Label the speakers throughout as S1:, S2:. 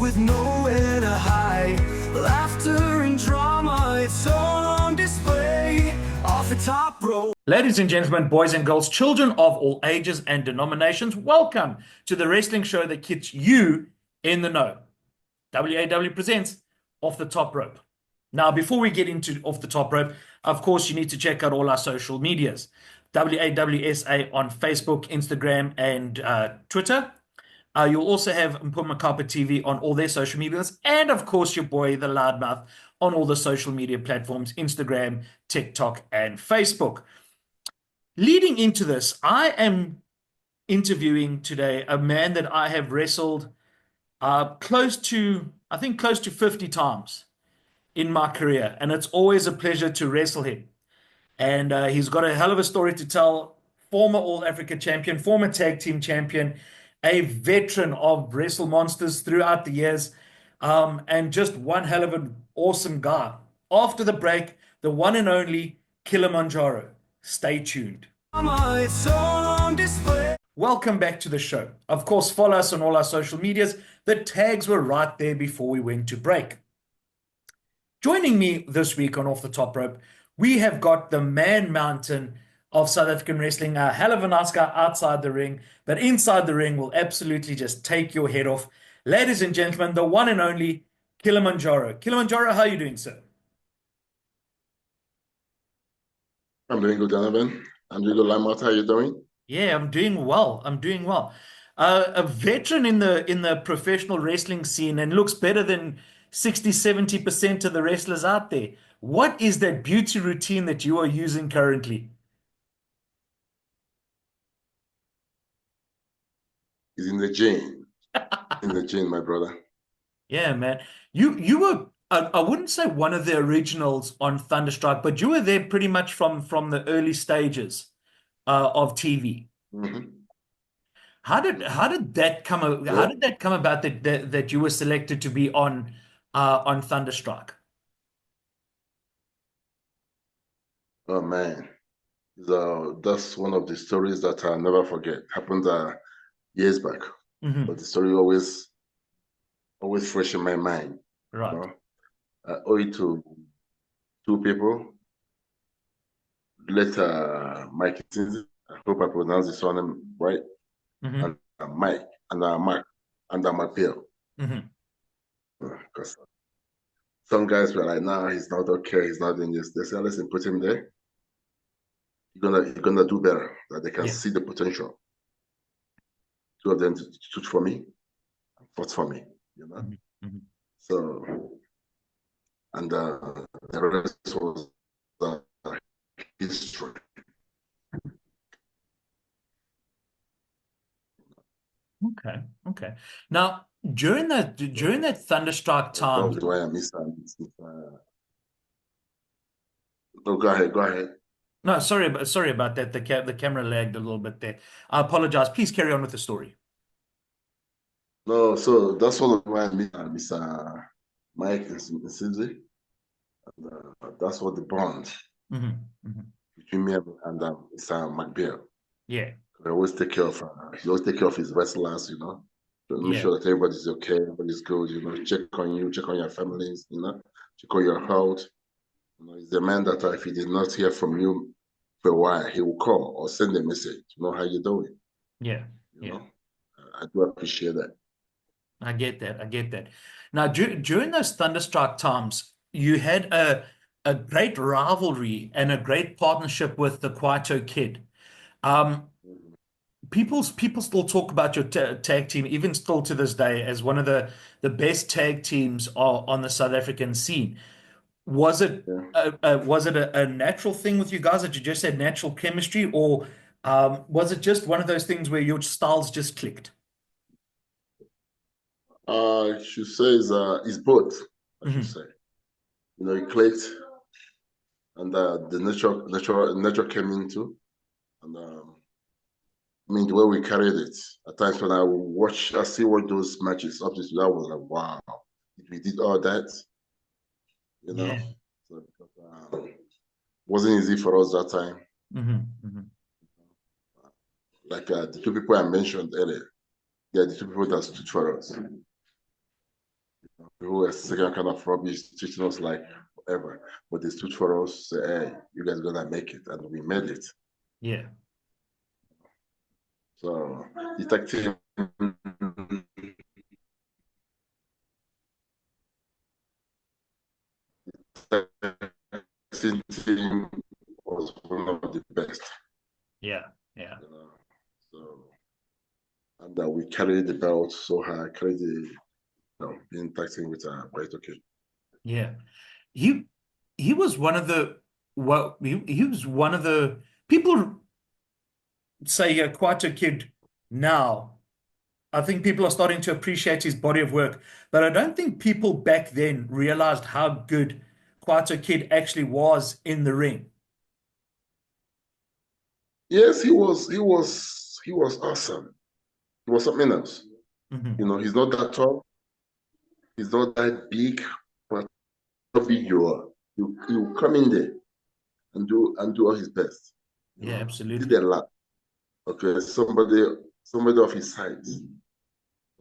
S1: with nowhere to hide. Laughter and drama, it's all on display. Off the top rope.
S2: Ladies and gentlemen, boys and girls, children of all ages and denominations, welcome to the wrestling show that keeps you in the know. WAW presents Off the Top Rope. Now, before we get into Off the Top Rope, of course, you need to check out all our social medias. WAWSA on Facebook, Instagram, and Twitter. You'll also have Mpuma Kappa TV on all their social medias. And, of course, your boy, the Loudmouth, on all the social media platforms, Instagram, TikTok, and Facebook. Leading into this, I am interviewing today a man that I have wrestled close to 50 times in my career, and it's always a pleasure to wrestle him. And he's got a hell of a story to tell. Former All Africa champion, former tag team champion, a veteran of Wrestle Monsters throughout the years, and just one hell of an awesome guy. After the break, the one and only Kilimanjaro. Stay tuned.
S1: It's all on display.
S2: Welcome back to the show. Of course, follow us on all our social medias. The tags were right there before we went to break. Joining me this week on Off the Top Rope, we have got the man mountain of South African wrestling, a hell of a nice guy outside the ring, but inside the ring will absolutely just take your head off. Ladies and gentlemen, the one and only Kilimanjaro. Kilimanjaro, how are you doing, sir?
S3: I'm doing good, Donovan. I'm doing good, Lamont. How are you doing?
S2: Yeah, I'm doing well. I'm doing well. A veteran in the professional wrestling scene and looks better than 60-70% of the wrestlers out there. What is that beauty routine that you are using currently?
S3: He's in the gym. In the gym, my brother.
S2: Yeah, man. You were I wouldn't say one of the originals on Thunderstruck, but you were there pretty much from the early stages of TV.
S3: Mm-hmm.
S2: How did that come about that you were selected to be on Thunderstruck?
S3: Oh man, that's one of the stories that I'll never forget. Happened years back,
S2: Mm-hmm.
S3: but the story always fresh in my mind.
S2: Right.
S3: You know? I owe it to two people. Later, Mike, I hope I pronounced his surname right,
S2: Mm-hmm.
S3: and Mike, and Mark, and Mateo.
S2: Mm-hmm.
S3: Because some guys were like, "Nah, he's not okay. He's not doing this." They said, "Listen, put him there. You're gonna do better. That they can
S2: Yeah.
S3: see the potential." Two of them stood for me, fought for me. You know.
S2: Mm-hmm. Mm-hmm.
S3: So, and the rest was history.
S2: Okay. Now, during that Thunderstruck time,
S3: That's why I missed. No, go ahead.
S2: no, sorry about that. The camera lagged a little bit there. I apologize. Please carry on with the story.
S3: No, so that's all why I miss Mike and Cindy. And, that's what the bond
S2: Mm-hmm. Mm-hmm.
S3: between me and Mr. McBeal.
S2: Yeah.
S3: He always take care of his wrestlers, you know. To make
S2: Yeah.
S3: sure that everybody's okay, everybody's good, you know, check on you, check on your families, you know, check on your health. You know, he's the man that if he did not hear from you for a while, he will call or send a message, you know, how you doing.
S2: Yeah.
S3: You
S2: Yeah.
S3: know, I do appreciate that.
S2: I get that. Now, during those Thunderstruck times, you had a great rivalry and a great partnership with the Kwaito Kid. Um, people still talk about your tag team, even still to this day, as one of the best tag teams on the South African scene. Was it
S3: Yeah.
S2: a natural thing with you guys that you just had natural chemistry, or was it just one of those things where your styles just clicked?
S3: I should say it's both, I should
S2: Mm-hmm.
S3: say. You know, it clicked and the nature came into, and I mean, the way we carried it. At times when I see what those matches up to, I was like, wow, we did all that, you know.
S2: Yeah.
S3: So, wasn't easy for us that time.
S2: Mm-hmm. Mm-hmm.
S3: Like the two people I mentioned earlier, yeah, the two people that stood for us. who were second kind of rubbish, teaching us like whatever. But they stood for us, say, hey, you guys are gonna make it, and we made it.
S2: Yeah.
S3: So the tech team team was one of the best.
S2: Yeah. Yeah.
S3: You know? So and we carried the belt so high, carried the being tag team with quite okay.
S2: Yeah. He he was one of the he was one of the people say quite a kid now. I think people are starting to appreciate his body of work, but I don't think people back then realized how good Kwaito Kid actually was in the ring.
S3: Yes, he was awesome. He was something else.
S2: Hmm.
S3: You know, he's not that tall, he's not that big, but how big you are. You come in there and do all his best. You
S2: Yeah,
S3: know, he did
S2: absolutely.
S3: a lot. Okay, somebody of his size.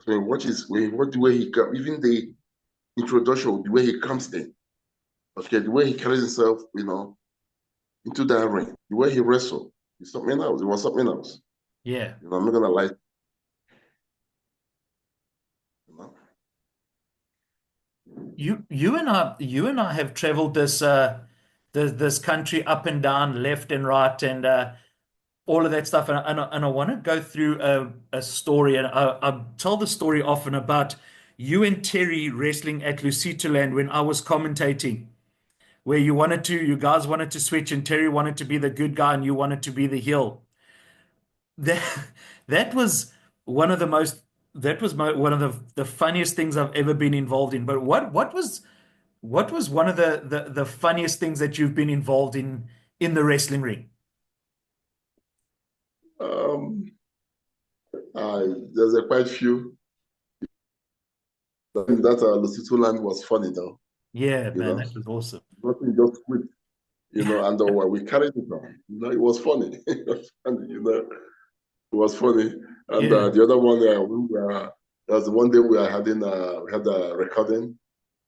S3: I mean, what the way he comes, even the introduction, the way he comes in. Okay, the way he carries himself, into that ring, the way he wrestled, it's something else. It was something else.
S2: Yeah.
S3: I'm not gonna lie. You know?
S2: You and I have traveled this country up and down, left and right, and all of that stuff. And I want to go through a story, and I tell the story often about you and Terry wrestling at Lusitoland when I was commentating, where you guys wanted to switch, and Terry wanted to be the good guy, and you wanted to be the heel. That that was one of the most that was one of the funniest things I've ever been involved in. But what was one of the funniest things that you've been involved in the wrestling ring?
S3: Um, there's a quite few. That Lesotho land was funny though.
S2: Yeah,
S3: You
S2: man,
S3: know,
S2: that was awesome.
S3: nothing just quit. And we carried it on. It was funny. It was funny. It was funny. And
S2: Yeah,
S3: the other one, there was one day we had a recording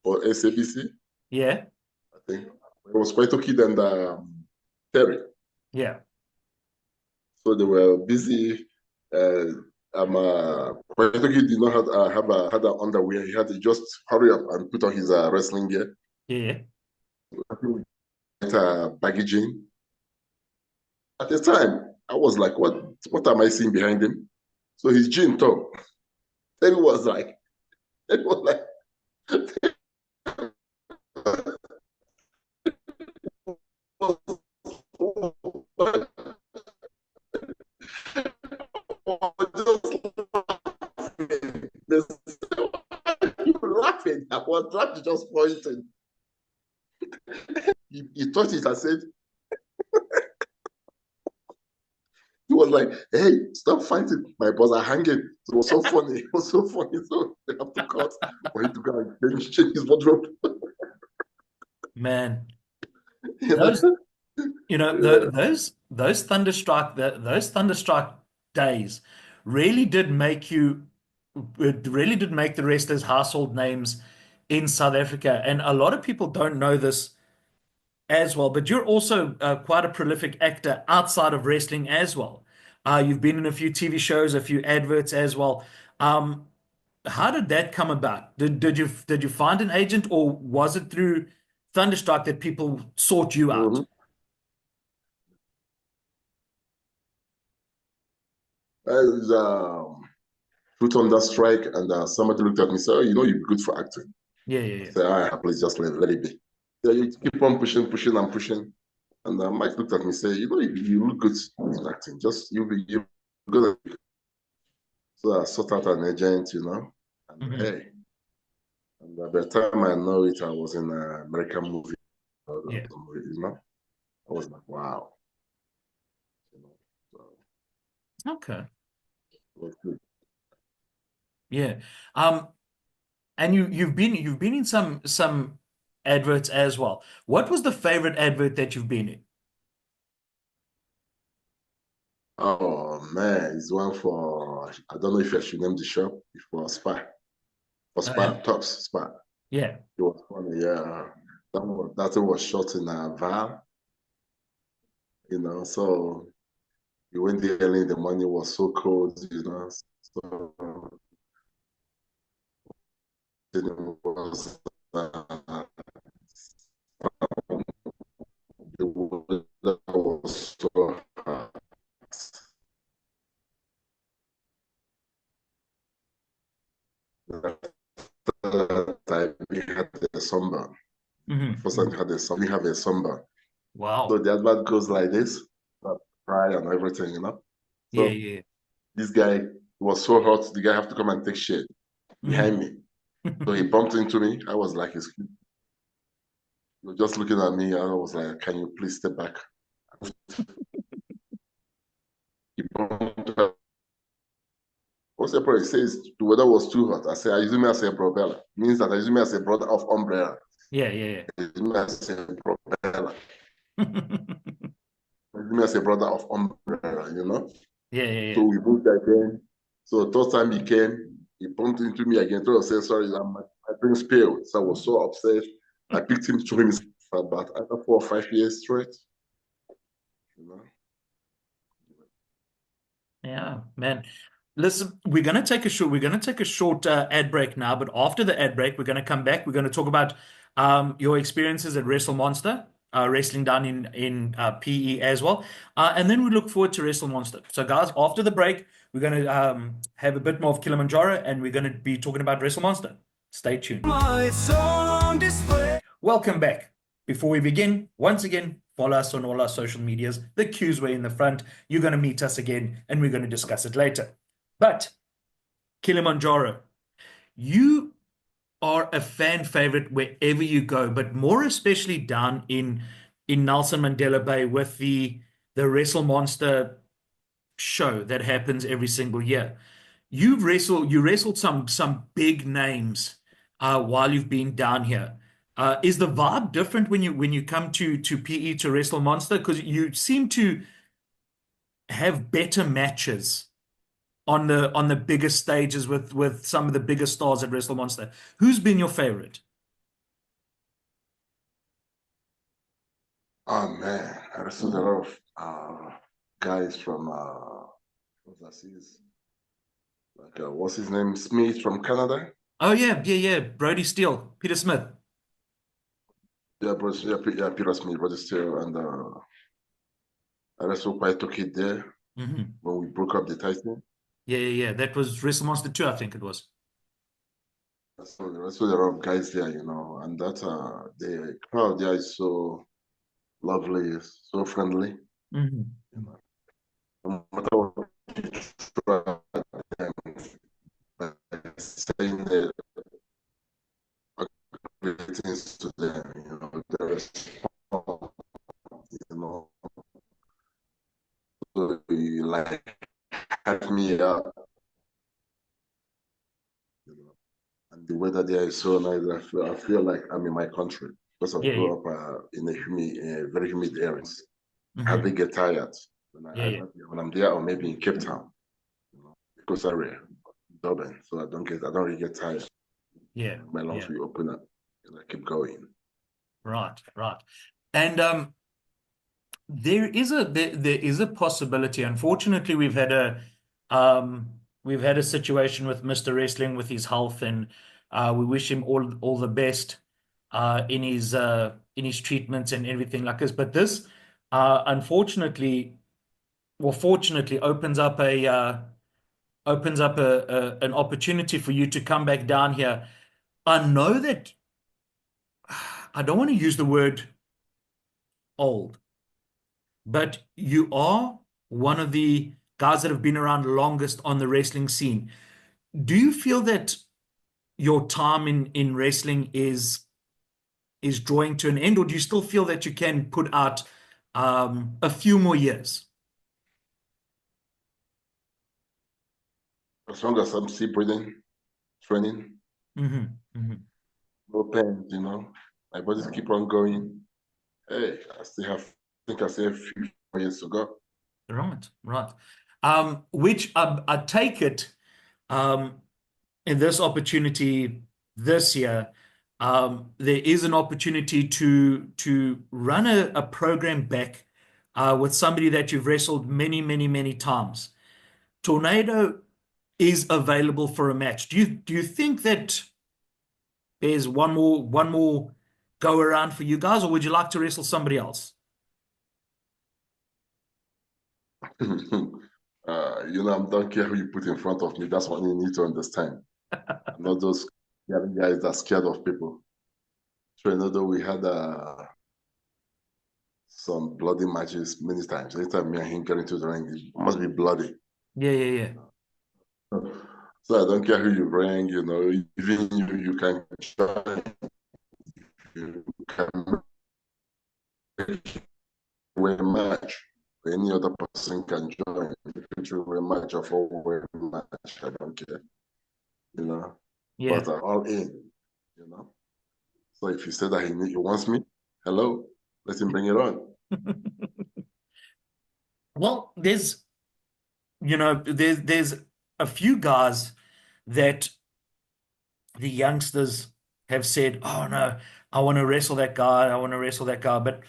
S3: for SABC.
S2: yeah,
S3: I think it was quite okay and Terry.
S2: yeah,
S3: So they were busy. Uh, Kwaitoki did not had an underwear. He had to just hurry up and put on his wrestling gear.
S2: yeah.
S3: Packaging. At the time, I was like, what am I seeing behind him? So his jean top. Then it was like, laughing. I was laughing, just pointing. He touched it and said, he was like, hey, stop fighting. My boss are hanging. It was so funny. It was so funny. So they have to cut for him to go and change his wardrobe.
S2: Man,
S3: you
S2: those
S3: know? Yeah.
S2: those thunderstruck days really did make you it really did make the wrestlers household names in South Africa, and a lot of people don't know this as well. But you're also quite a prolific actor outside of wrestling as well. You've been in a few TV shows, a few adverts as well. Um, how did that come about? Did you find an agent, or was it through Thunderstruck that people sought you out?
S3: Mm-hmm. As Truth on that strike, and somebody looked at me and said, oh, you're good for acting.
S2: Yeah, yeah,
S3: I
S2: yeah.
S3: said, please just let it be. Yeah, you keep on pushing, pushing, and pushing. And Mike looked at me and said, you look good in acting. Just you good. So I sought out an agent, and
S2: Hmm.
S3: hey, and by the time I know it, I was in an American movie.
S2: Yeah.
S3: I was like, wow. So
S2: Okay.
S3: it was good.
S2: Yeah. Um, and you've been in some adverts as well. What was the favorite advert that you've been in?
S3: Oh man, it's one for I don't know if I should name the shop for Spa. For
S2: Oh, yeah.
S3: Spa, Tops Spa.
S2: Yeah.
S3: It was funny, yeah. That thing was shot in a van, so we went there early in the morning, it was so cold, so it was the weather was so hot. That time we had a sunburn. First time we had we have a sunburn. So
S2: Wow.
S3: the advert goes like this, cry and everything.
S2: Yeah,
S3: So
S2: yeah.
S3: this guy was so hot, the guy have to come and take shade behind me. So he bumped into me. I was like, he was just looking at me. I was like, can you please step back? He bumped up. What's the problem? He says the weather was too hot. I say, I use me as a umbrella. Means that I use me as a brother of umbrella.
S2: Yeah, yeah,
S3: I use me as a umbrella.
S2: yeah.
S3: I use me as a brother of umbrella.
S2: Yeah, yeah,
S3: So
S2: yeah.
S3: we moved again. So third time he came, he bumped into me again. So I said, sorry, my drinks spilled. So I was so upset. I picked him, threw him for about after 4 or 5 years straight. You know.
S2: Yeah, man. Listen, we're gonna take a short ad break now, but after the ad break, we're gonna come back. We're gonna talk about your experiences at Wrestle Monster, wrestling down in PE as well, and then we look forward to Wrestle Monster. So, guys, after the break, we're gonna have a bit more of Kilimanjaro, and we're gonna be talking about Wrestle Monster. Stay tuned.
S1: It's on display.
S2: Welcome back. Before we begin, once again, follow us on all our social medias. The cues were in the front. You're going to meet us again, and we're going to discuss it later. But Kilimanjaro, you are a fan favorite wherever you go, but more especially down in Nelson Mandela Bay with the Wrestle Monster show that happens every single year. You wrestled some big names while you've been down here. Is the vibe different when you come to PE to wrestle Monster? Because you seem to have better matches on the biggest stages with some of the biggest stars at Wrestle Monster. Who's been your favorite?
S3: Oh man, I wrestled a lot of guys from what's that? Like what's his name? Smith from Canada.
S2: Oh yeah, yeah, yeah. Brody Steele, Peter Smith.
S3: Yeah, yeah, Peter Smith, Brother Still, and I wrestled quite a kid there when we broke up the title.
S2: Yeah, yeah, yeah. That was Wrestle Monster 2, I think it was.
S3: So there wrestled a lot of guys there, and that the crowd there is so lovely, so friendly. You know, no matter what you try, um, saying the greetings to them, the response, you know, so you like hype me up, and the weather there is so nice. I feel like I'm in my country because I
S2: Yeah, yeah.
S3: grew up in very humid areas. I hardly
S2: Hmm.
S3: get tired
S2: Yeah, yeah.
S3: when I'm there, or maybe in Cape Town, because area, Durban. So I don't really get tired.
S2: Yeah,
S3: My lungs
S2: yeah.
S3: will open up and I keep going.
S2: Right, right. And there is a possibility. Unfortunately, we've had a situation with Mr. Wrestling with his health, and we wish him all the best in his treatments and everything like this. But this unfortunately, well, fortunately, opens up an opportunity for you to come back down here. I know that I don't want to use the word old, but you are one of the guys that have been around longest on the wrestling scene. Do you feel that your time in wrestling is drawing to an end, or do you still feel that you can put out a few more years?
S3: As long as I'm still breathing, training,
S2: Hmm. Hmm.
S3: no pain, my body's keep on going. Hey, I think I still have a few more years to go.
S2: Right, right. Which I take it um, in this opportunity this year. there is an opportunity to run a program back with somebody that you've wrestled many, many, many times. Tornado is available for a match. Do you think that there's one more go around for you guys, or would you like to wrestle somebody else?
S3: I don't care who you put in front of me. That's what you need to understand. I'm not those young guys that are scared of people. So, though we had some bloody matches many times. Anytime me and him get into the ring, it must be bloody.
S2: Yeah, yeah, yeah.
S3: So I don't care who you bring, even you can join, you can make a match. Any other person can join. You can do a match or four-way match. I don't care, you know.
S2: Yeah.
S3: But all in, you know. So if he said that he wants me, hello, let him bring it on.
S2: Well, there's a few guys that the youngsters have said, "Oh no, I want to wrestle that guy. I want to wrestle that guy." But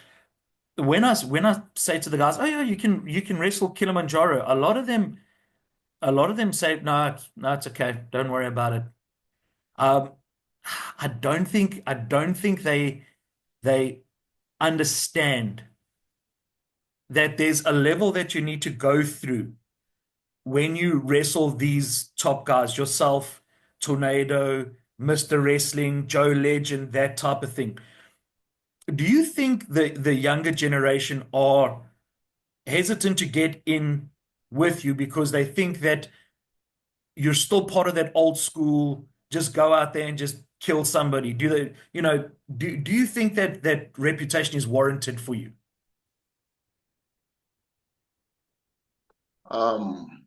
S2: when I say to the guys, "Oh yeah, you can wrestle Kilimanjaro," a lot of them say, "No, no, it's okay. Don't worry about it." Um, I don't think they understand that there's a level that you need to go through when you wrestle these top guys, yourself, Tornado, Mr. Wrestling, Joe Legend, that type of thing. Do you think the younger generation are hesitant to get in with you because they think that you're still part of that old school, just go out there and just kill somebody? Do you think that reputation is warranted for you?
S3: Um,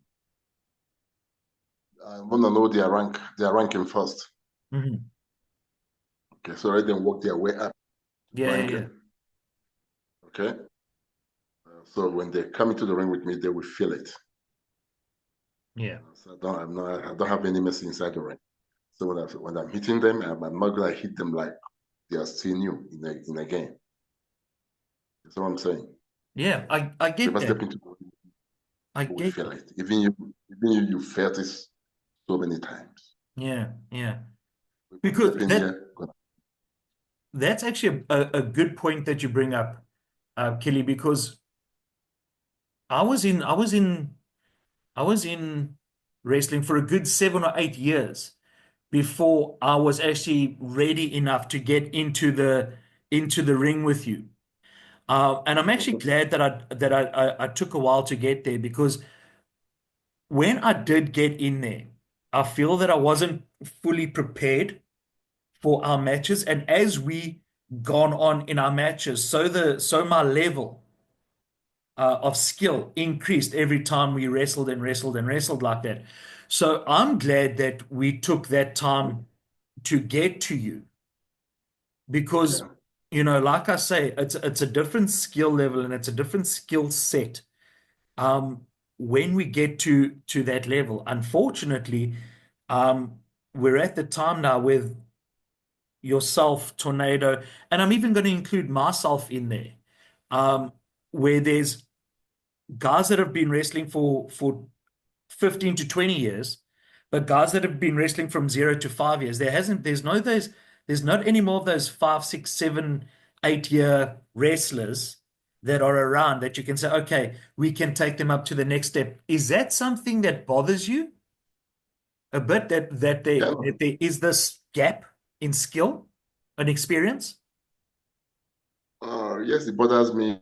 S3: I want to know their ranking first.
S2: Mhm.
S3: Okay, so let them work their way up
S2: Yeah, yeah, yeah.
S3: ranking. Okay, so when they come into the ring with me, they will feel it.
S2: Yeah.
S3: So I don't have any mess inside the ring. So when I'm hitting them, I'm not gonna hit them like they are still new in a game. That's what I'm saying.
S2: Yeah, I get
S3: Never
S2: that.
S3: step into the ring,
S2: I
S3: you will
S2: get
S3: feel
S2: that.
S3: it. Even you felt it so many times.
S2: Yeah, yeah.
S3: We go
S2: Because
S3: step in
S2: that
S3: here,
S2: that's actually a good point that you bring up, Kelly, because I was in I was in I was in wrestling for a good 7 or 8 years before I was actually ready enough to get into the ring with you. And I'm actually glad that I took a while to get there because when I did get in there, I feel that I wasn't fully prepared for our matches. And as we gone on in our matches, so my level of skill increased every time we wrestled and wrestled and wrestled like that. So I'm glad that we took that time to get to you because,
S3: yeah.
S2: like I say, it's a different skill level and it's a different skill set. Um, when we get to that level, unfortunately, um, we're at the time now with yourself, Tornado, and I'm even going to include myself in there, um, where there's guys that have been wrestling for 15 to 20 years, but guys that have been wrestling from 0 to 5 years. There's not any more of those 5, 6, 7, 8 year wrestlers that are around that you can say, okay, we can take them up to the next step. Is that something that bothers you a bit
S3: Yeah.
S2: that there is this gap in skill and experience?
S3: Yes, it bothers me,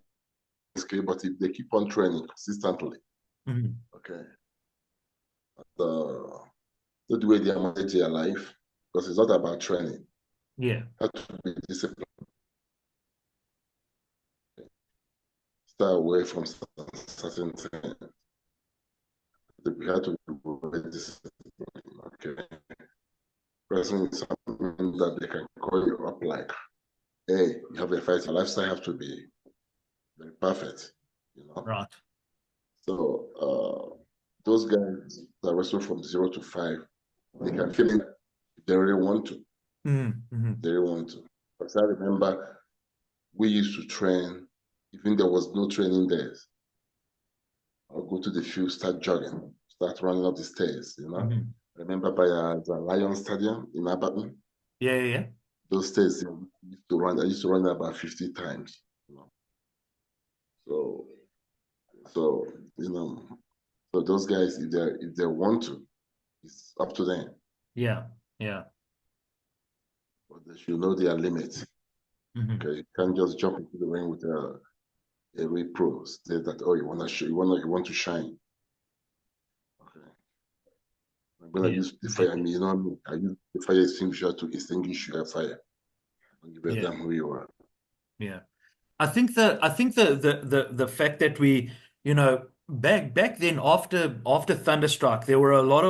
S3: okay, but if they keep on training consistently,
S2: Mhm.
S3: okay, the the way they manage their life, because it's not about training.
S2: Yeah.
S3: You have to be disciplined, stay away from certain things. You have to be very disciplined, okay. Wrestling is something that they can call you up like, hey, you have a fight, your lifestyle have to be very perfect, you know.
S2: Right.
S3: So those guys that wrestle from 0 to 5, they can feel it if they really want to.
S2: Mm-hmm.
S3: They didn't want to. Because I remember we used to train, even there was no training days. I'll go to the field, start jogging, start running up the stairs, you know.
S2: Mm-hmm.
S3: I remember by the Lion Stadium in Abaton,
S2: Yeah, yeah, yeah.
S3: those stairs I used to run about 50 times, you know. So so you know, so those guys if they want to, it's up to them.
S2: Yeah, yeah.
S3: But they should know their limits.
S2: Mm-hmm.
S3: Okay. You can't just jump into the ring with a real pro. Say that, oh, you want to shine. Okay. I'm gonna
S2: Yeah,
S3: use the
S2: I
S3: fire.
S2: get
S3: I
S2: that.
S3: mean, you know what I mean? I use the fire extinguisher to extinguish your fire. Don't give a
S2: Yeah,
S3: damn who you are.
S2: yeah. I think the fact that we, back then after Thunderstruck, there were a lot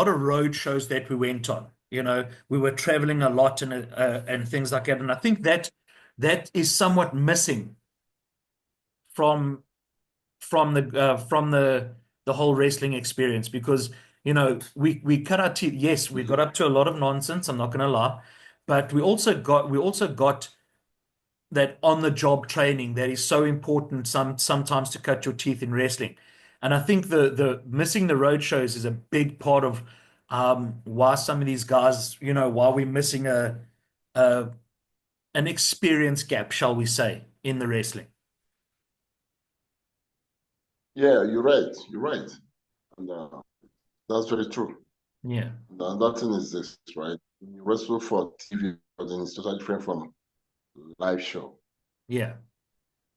S2: of road shows that we went on. We were traveling a lot and things like that. And I think that is somewhat missing from from the whole wrestling experience because we cut our teeth. Yes, we got up to a lot of nonsense. I'm not going to lie, but we also got that on the job training that is so important sometimes to cut your teeth in wrestling. And I think the missing the road shows is a big part of why some of these guys, why we're missing a an experience gap, shall we say, in the wrestling.
S3: Yeah, you're right. You're right. And that's very true.
S2: Yeah,
S3: And another thing is this, right? When you wrestle for TV, then it's totally different from live show.
S2: yeah.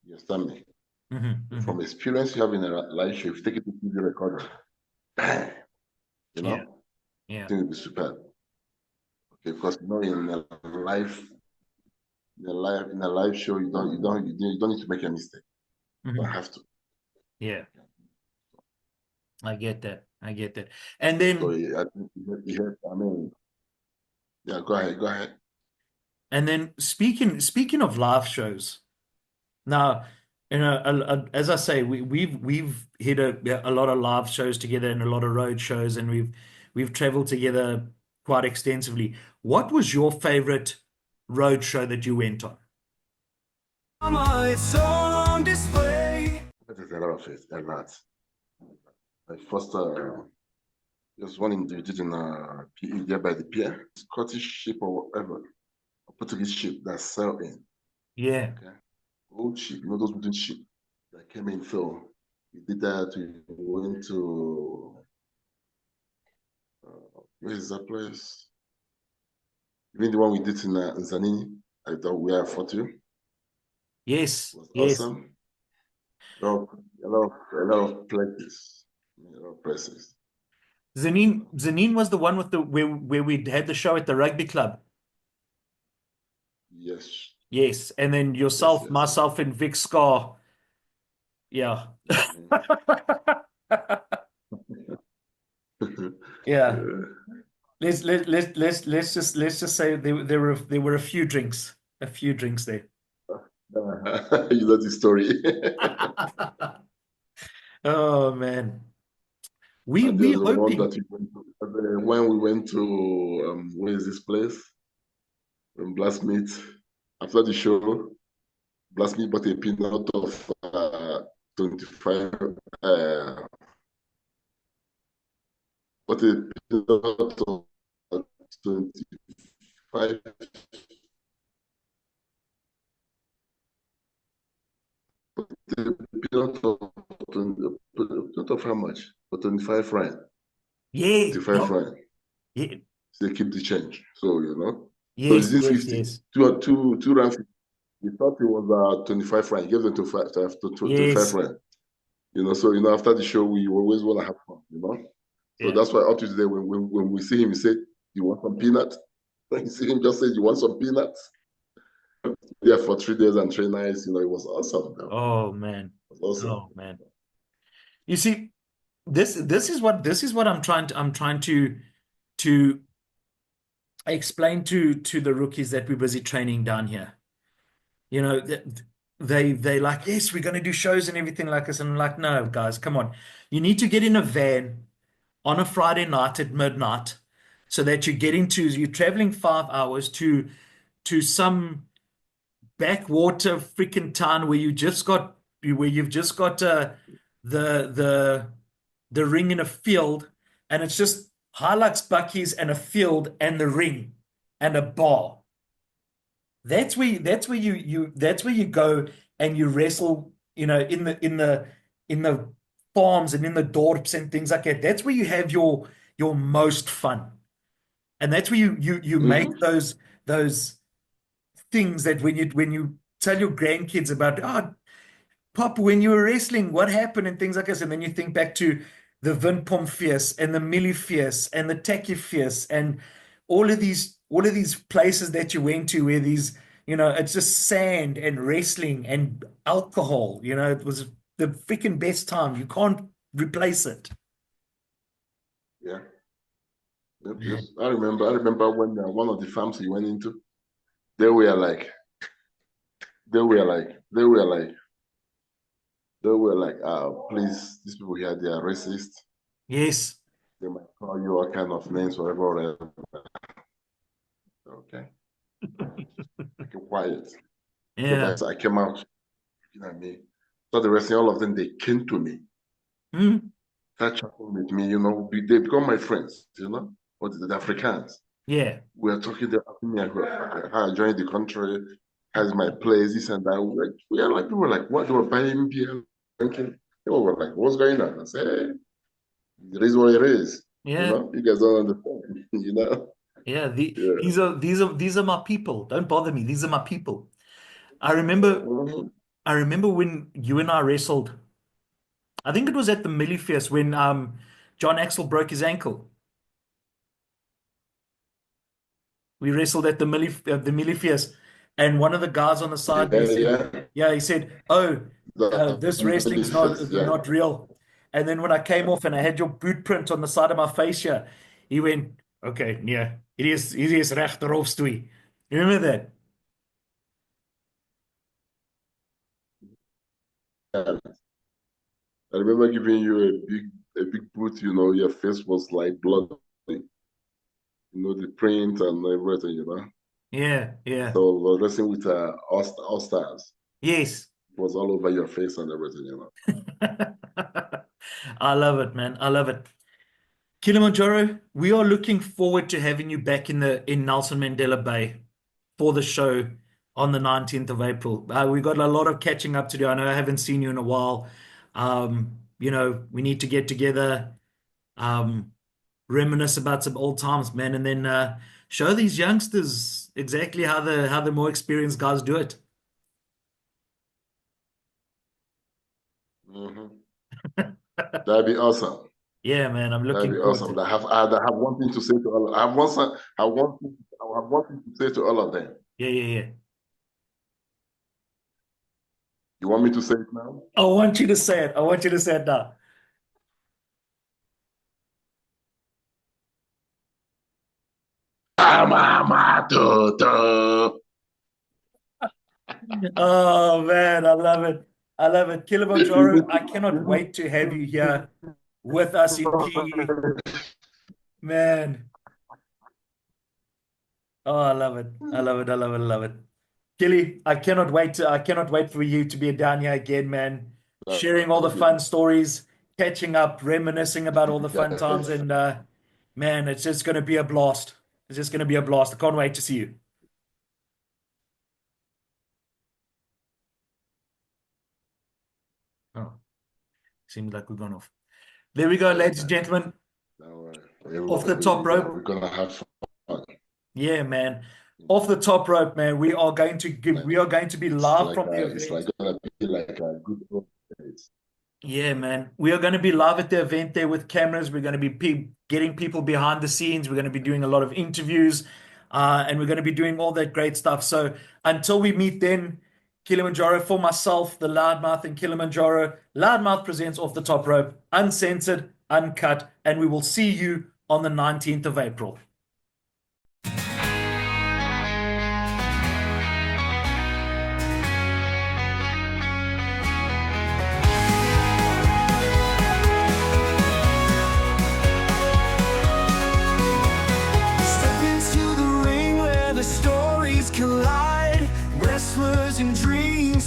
S3: You understand me?
S2: Hmm,
S3: So
S2: hmm.
S3: from experience you have in a live show, if you take it to TV recorder, you
S2: Yeah,
S3: know,
S2: yeah.
S3: it will be superb. Okay, because in a live show, you don't need to make a mistake. You don't
S2: Hmm.
S3: have to.
S2: Yeah, I get that. I get that. And
S3: So
S2: then
S3: I think I mean, yeah, go ahead, go ahead.
S2: and then speaking of live shows, now, as I say, we've hit a lot of live shows together and a lot of road shows, and we've traveled together quite extensively. What was your favorite road show that you went on?
S1: It's on display.
S3: There's a lot of it, a lot. My first, there's one in we did in PE there by the pier, Scottish ship or whatever, a Portuguese ship that sailed in.
S2: Yeah.
S3: Okay, old ship, those wooden ship that came in. So we did that. We went to where is that place? Even the one we did in Zanini, I thought we are for you.
S2: Yes.
S3: Was
S2: Yes.
S3: awesome. A lot of places, a lot of places.
S2: Zanin was the one with the where we had the show at the rugby club.
S3: Yes,
S2: Yes, and then
S3: yes,
S2: yourself,
S3: yes, yes.
S2: myself, and Vic Scar. Yeah.
S3: Mhm.
S2: Yeah.
S3: Yeah.
S2: Let's just say there were a few drinks there.
S3: You know the story.
S2: Oh man, we
S3: And
S2: we
S3: there's the one
S2: hoping.
S3: that we went to, when we went to where is this place? Blacksmith. After the show, Blacksmith bought a peanut of 25, bought a peanut of 25, a peanut of 20, peanut of how much? For 25 rand.
S2: Yeah,
S3: 25
S2: yeah,
S3: rand.
S2: yeah.
S3: So they keep the change. So, So it's
S2: Yes,
S3: this
S2: yes,
S3: 50.
S2: yes,
S3: Two rand. We thought it was 25 rand. He gave them to 25
S2: yes,
S3: rand. So after the show, we always want to have fun. So
S2: yeah,
S3: that's why up to today, when we see him, he said, "You want some peanuts?" When you see him, just say, "You want some peanuts?" Yeah, for 3 days and 3 nights, it was awesome. Though.
S2: oh man,
S3: It was awesome.
S2: oh man. You see, this is what I'm trying to explain to the rookies that we're busy training down here. They like, yes, we're going to do shows and everything like this, and I'm like, no, guys, come on. You need to get in a van on a Friday night at midnight, so that you're traveling 5 hours to some backwater freaking town where you've just got the the the ring in a field, and it's just Hilux Buckies and a field and the ring and a bar. That's where you go and you wrestle, in the farms and in the dorps and things like that. That's where you have your most fun. And that's where you make
S3: Mm-hmm.
S2: those things that when you tell your grandkids about, oh, Pop, when you were wrestling, what happened and things like this, and then you think back to the Vinpom Fierce and the Millie Fierce and the Taki Fierce and all of these places that you went to where it's just sand and wrestling and alcohol. It was the freaking best time. You can't replace it.
S3: Yeah. Yep, yep. I remember when one of the farms he went into, they were like, they were like, they were like, they were like, please, these people here, they are racist.
S2: Yes.
S3: They might call you all kind of names, whatever, whatever. Okay. Keep quiet.
S2: Yeah.
S3: So I came out, looking at me. So the rest of all of them, they came to me,
S2: Mm.
S3: start chatting with me, they become my friends, but the Africans.
S2: Yeah.
S3: We are talking, they're asking me how I joined the country, how's my place, this and that. We were like, what? They were buying beer, drinking. They were like, what's going on? I said, hey, it is what it is.
S2: Yeah.
S3: You guys don't understand,
S2: Yeah.
S3: Yeah.
S2: These are my people. Don't bother me. These are my people. I remember
S3: Mhm.
S2: I remember when you and I wrestled. I think it was at the Millie Fierce when John Axel broke his ankle. We wrestled at the Millie Fierce, and one of the guys on the side,
S3: Yeah,
S2: he said,
S3: yeah.
S2: "Yeah," he said, "Oh,
S3: The
S2: this
S3: really
S2: wrestling's not
S3: first, yeah.
S2: not real." And then when I came off and I had your boot print on the side of my face here, he went, "Okay, yeah, it is rechterhofstoei." You remember that?
S3: Yeah. I remember giving you a big boot, your face was like bloody, the print and everything.
S2: Yeah, yeah,
S3: So we're wrestling with all stars.
S2: yes.
S3: It was all over your face and everything.
S2: I love it, man. I love it. Kilimanjaro, we are looking forward to having you back in Nelson Mandela Bay for the show on the 19th of April. We've got a lot of catching up to do. I know I haven't seen you in a while. We need to get together, um, reminisce about some old times, man, and then show these youngsters exactly how the more experienced guys do it.
S3: Hmm. That'd be awesome.
S2: Yeah, man, I'm
S3: That'd
S2: looking
S3: be
S2: forward to
S3: awesome.
S2: it.
S3: I have one thing to say to all. I have one thing to say to all of them.
S2: Yeah, yeah, yeah.
S3: You want me to say it now?
S2: I want you to say it. I want you to say it now.
S3: Amamato.
S2: Oh man, I love it. I love it. Kilimanjaro, I cannot wait to have you here with us in PE. Man. Oh, I love it. I love it. I love it. I love it. Killy, I cannot wait for you to be down here again, man. Sharing all the fun stories, catching up, reminiscing about all the fun times, and man, it's just gonna be a blast. It's just gonna be a blast. I can't wait to see you. Oh, seems like we've gone off. There we go, ladies and gentlemen.
S3: Now,
S2: Off the top
S3: we're
S2: rope.
S3: gonna have fun.
S2: Yeah, man. Off the top rope, man. We are going to be live from the
S3: It's like
S2: event.
S3: gonna be like a good old days.
S2: Yeah, man. We are going to be live at the event there with cameras. We're going to be getting people behind the scenes. We're going to be doing a lot of interviews, and we're going to be doing all that great stuff. So until we meet then, Kilimanjaro, for myself, the Loudmouth and Kilimanjaro, Loudmouth presents Off the Top Rope, uncensored, uncut, and we will see you on the 19th of April.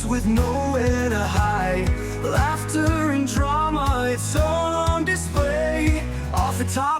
S1: with nowhere to hide. Laughter and drama, it's on display. Off the top